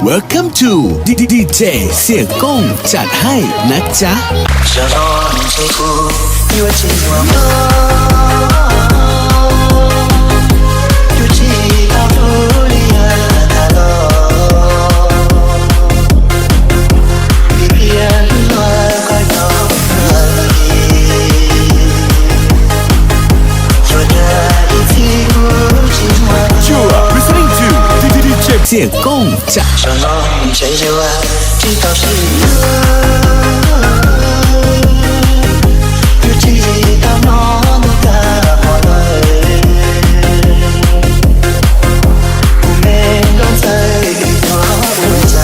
Welcome to DJ เสียกงจัดให้นะจ๊ะเสียกงจะ想让你追着我直到深夜有记到那么大花蕊我们刚才遇到不在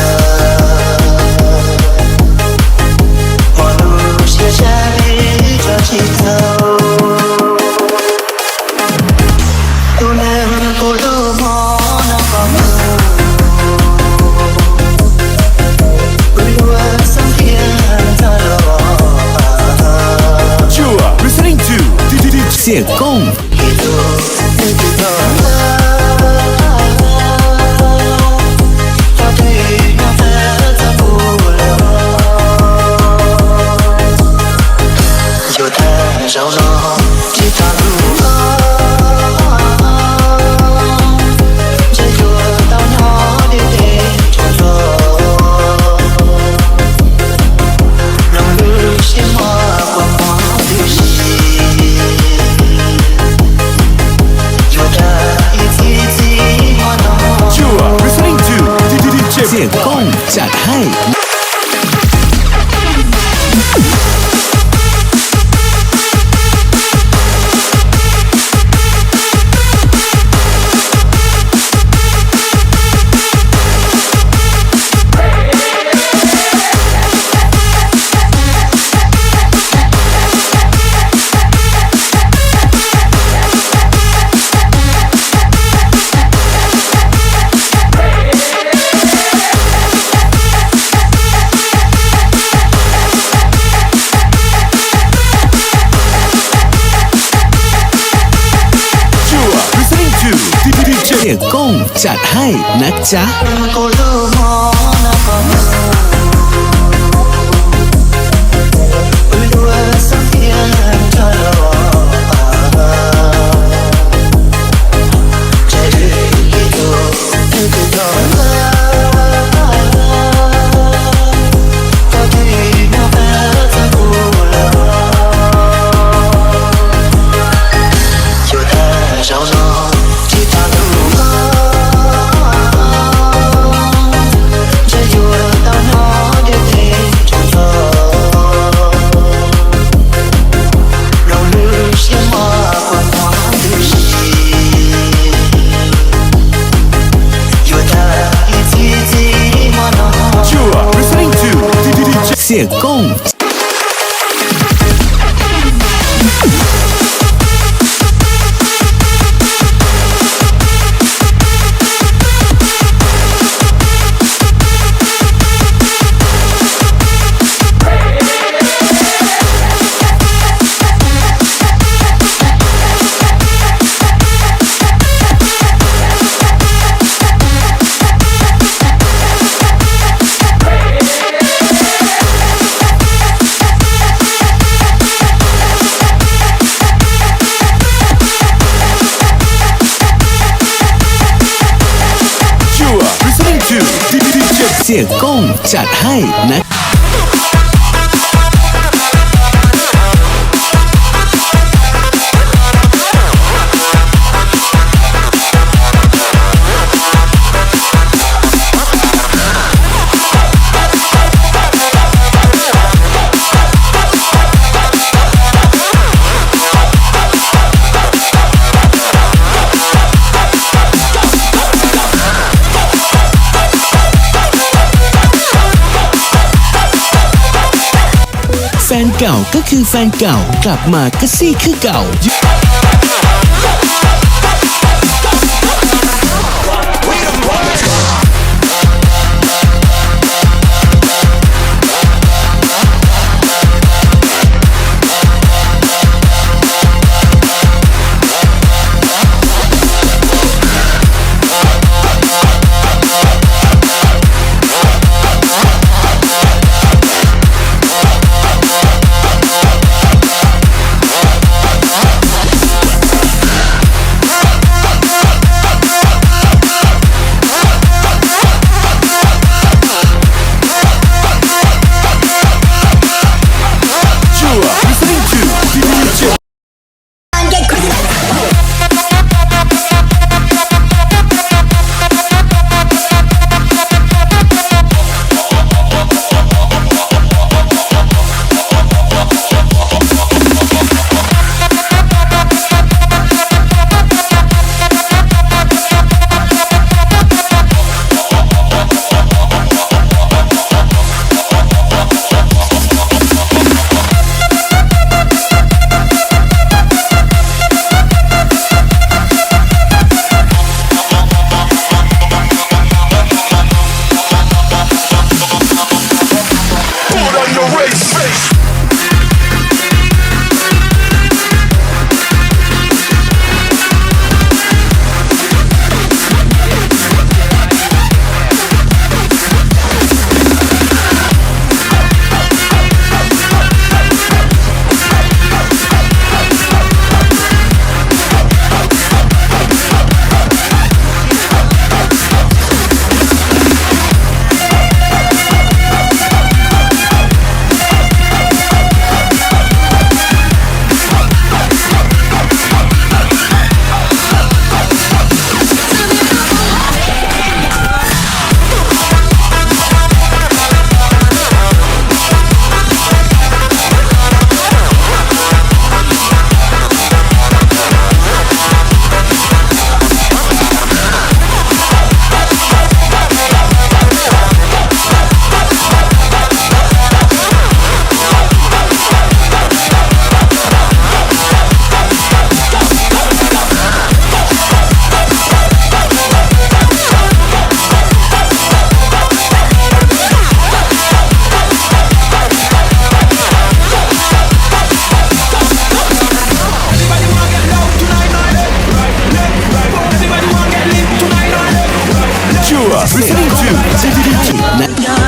花路写下一张镜头都能不落寞那光芒เสียกงเสียกงจัดให้เสียกงจัดให้นะจ๊ะเสียกงเสียกงจัดให้นะ แฟนเก่าก็คือแฟนเก่ากลับมาก็ซี่คือเก่า อยาก